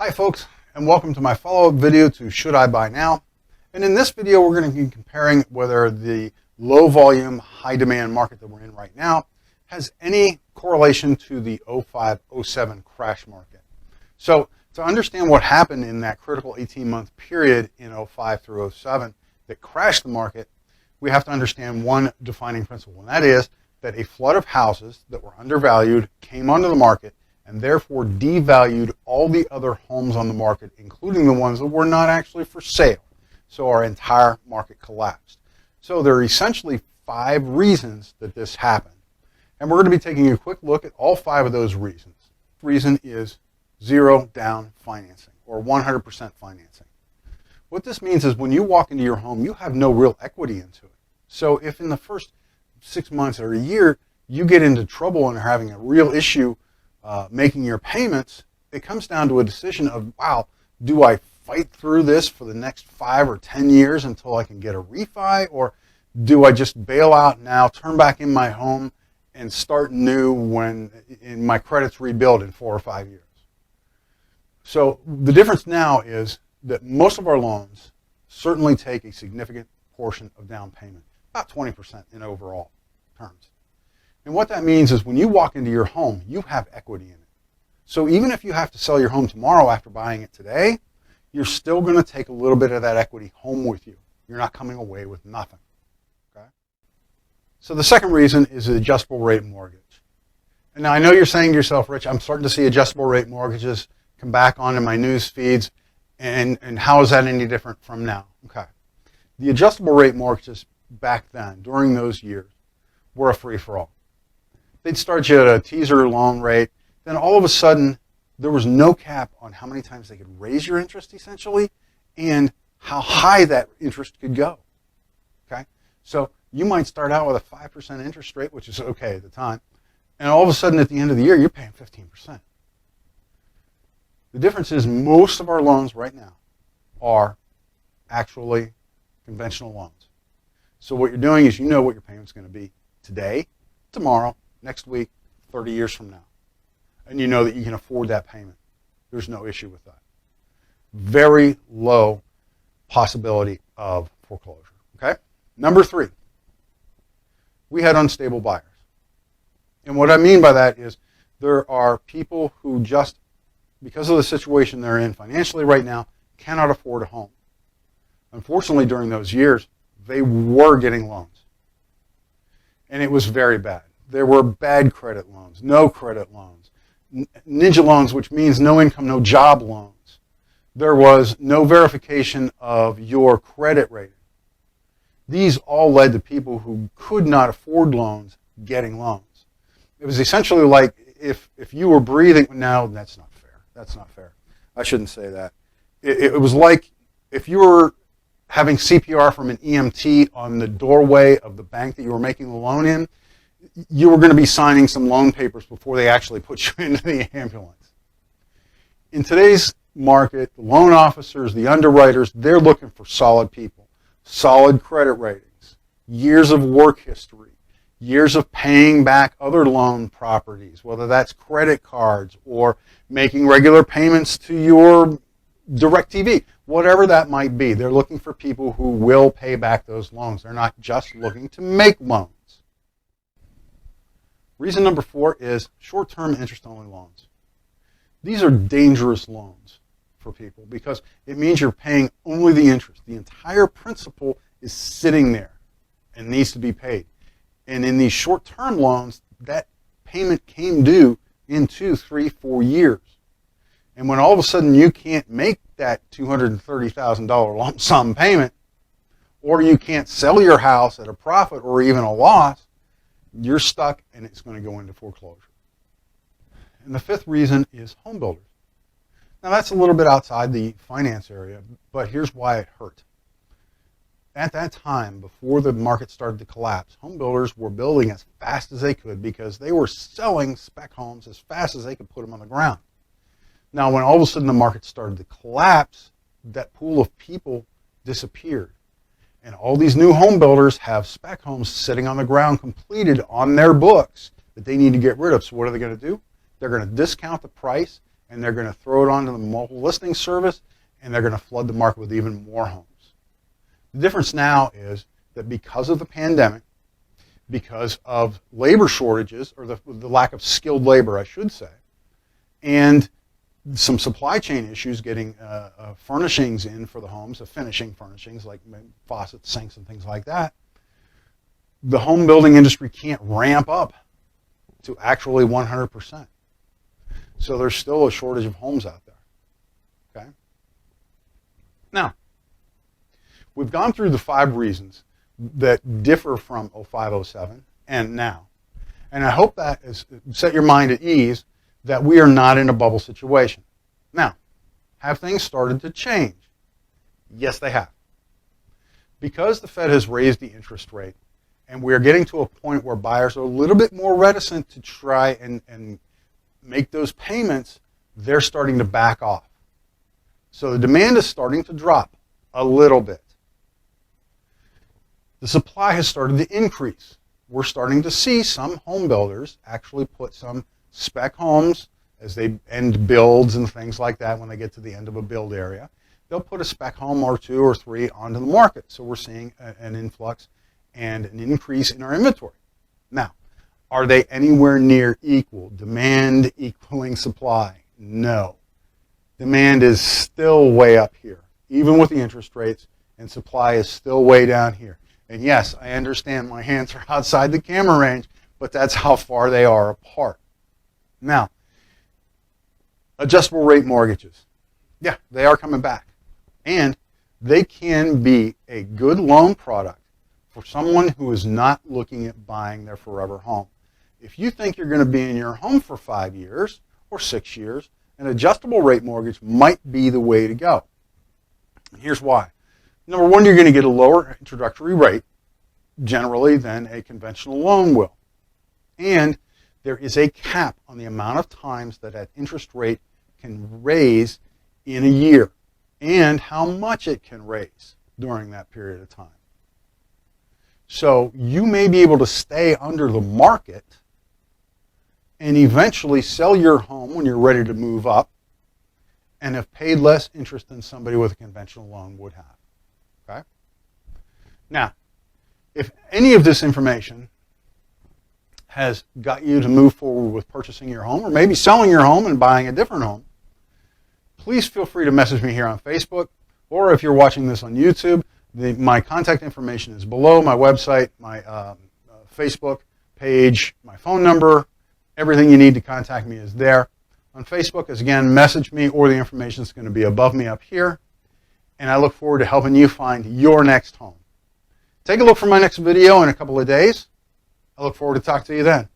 Hi folks, and welcome to my follow-up video to Should I Buy Now? And in this video we're going to be comparing whether the low volume, high demand market that we're in right now has any correlation to the 05-07 crash market. So to understand what happened in that critical 18-month period in 05 through 07 that crashed the market, we have to understand one defining principle, and that is that a flood of houses that were undervalued came onto the market and therefore devalued all the other homes on the market, including the ones that were not actually for sale. So our entire market collapsed. So there are essentially 5 reasons that this happened. And we're going to be taking a quick look at all 5 of those reasons. The reason is zero down financing or 100% financing. What this means is when you walk into your home, you have no real equity into it. So if in the first 6 months or a year you get into trouble and are having a real issue making your payments, it comes down to a decision of, wow, do I fight through this for the next 5 or 10 years until I can get a refi, or do I just bail out now, turn back in my home, and start new when my credits rebuild in 4 or 5 years? So the difference now is that most of our loans certainly take a significant portion of down payment, about 20% in overall terms. And what that means is when you walk into your home, you have equity in it. So even if you have to sell your home tomorrow after buying it today, you're still going to take a little bit of that equity home with you. You're not coming away with nothing. Okay? So the second reason is the adjustable rate mortgage. And now I know you're saying to yourself, Rich, I'm starting to see adjustable rate mortgages come back onto my news feeds, and how is that any different from now? Okay. The adjustable rate mortgages back then, during those years, were a free-for-all. They'd start you at a teaser loan rate. Then all of a sudden, there was no cap on how many times they could raise your interest, essentially, and how high that interest could go. Okay? So you might start out with a 5% interest rate, which is okay at the time, and all of a sudden at the end of the year, you're paying 15%. The difference is most of our loans right now are actually conventional loans. So what you're doing is you know what your payment's going to be today, tomorrow, next week, 30 years from now. And you know that you can afford that payment. There's no issue with that. Very low possibility of foreclosure. Okay? Number 3, we had unstable buyers. And what I mean by that is there are people who just, because of the situation they're in financially right now, cannot afford a home. Unfortunately, during those years, they were getting loans. And it was very bad. There were bad credit loans, no credit loans, ninja loans, which means no income, no job loans. There was no verification of your credit rating. These all led to people who could not afford loans getting loans. It was essentially like if you were breathing, no, that's not fair. That's not fair. I shouldn't say that. It was like if you were having CPR from an EMT on the doorway of the bank that you were making the loan in, you were going to be signing some loan papers before they actually put you into the ambulance. In today's market, the loan officers, the underwriters, they're looking for solid people, solid credit ratings, years of work history, years of paying back other loan properties, whether that's credit cards or making regular payments to your DirecTV, whatever that might be. They're looking for people who will pay back those loans. They're not just looking to make loans. Reason number 4 is short-term interest-only loans. These are dangerous loans for people because it means you're paying only the interest. The entire principal is sitting there and needs to be paid. And in these short-term loans, that payment came due in 2, 3, 4 years. And when all of a sudden you can't make that $230,000 lump sum payment, or you can't sell your house at a profit or even a loss, you're stuck and it's going to go into foreclosure. And the 5th reason is home builders. Now that's a little bit outside the finance area, but here's why it hurt. At that time, before the market started to collapse, home builders were building as fast as they could because they were selling spec homes as fast as they could put them on the ground. Now when all of a sudden the market started to collapse, that pool of people disappeared. And all these new home builders have spec homes sitting on the ground completed on their books that they need to get rid of. So what are they going to do? They're going to discount the price and they're going to throw it onto the mobile listing service, and they're going to flood the market with even more homes. The difference now is that because of the pandemic, because of labor shortages, or the lack of skilled labor, I should say, and some supply chain issues getting furnishings in for the homes, the finishing furnishings like faucets, sinks, and things like that, the home building industry can't ramp up to actually 100%. So there's still a shortage of homes out there. Okay? Now, we've gone through the 5 reasons that differ from 05-07 and now. And I hope that has set your mind at ease that we are not in a bubble situation. Now, have things started to change? Yes, they have. Because the Fed has raised the interest rate, and we're getting to a point where buyers are a little bit more reticent to try and make those payments, they're starting to back off. So the demand is starting to drop a little bit. The supply has started to increase. We're starting to see some home builders actually put some spec homes as they end builds and things like that. When they get to the end of a build area, they'll put a spec home or 2 or 3 onto the market. So we're seeing an influx and an increase in our inventory. Now, are they anywhere near equal? Demand equaling supply? No. Demand is still way up here, even with the interest rates, and supply is still way down here. And yes, I understand my hands are outside the camera range, but that's how far they are apart. Now, adjustable rate mortgages. Yeah, they are coming back. And they can be a good loan product for someone who is not looking at buying their forever home. If you think you're going to be in your home for 5 years or 6 years, an adjustable rate mortgage might be the way to go. Here's why. Number one, you're going to get a lower introductory rate, generally, than a conventional loan will. And there is a cap on the amount of times that that interest rate can raise in a year and how much it can raise during that period of time. So you may be able to stay under the market and eventually sell your home when you're ready to move up and have paid less interest than somebody with a conventional loan would have. Okay? Now, if any of this information has got you to move forward with purchasing your home or maybe selling your home and buying a different home, please feel free to message me here on Facebook, or if you're watching this on YouTube, my contact information is below, my website, my Facebook page, my phone number, everything you need to contact me is there. On Facebook, as again, message me, or the information is going to be above me up here, and I look forward to helping you find your next home. Take a look for my next video in a couple of days. I look forward to talking to you then.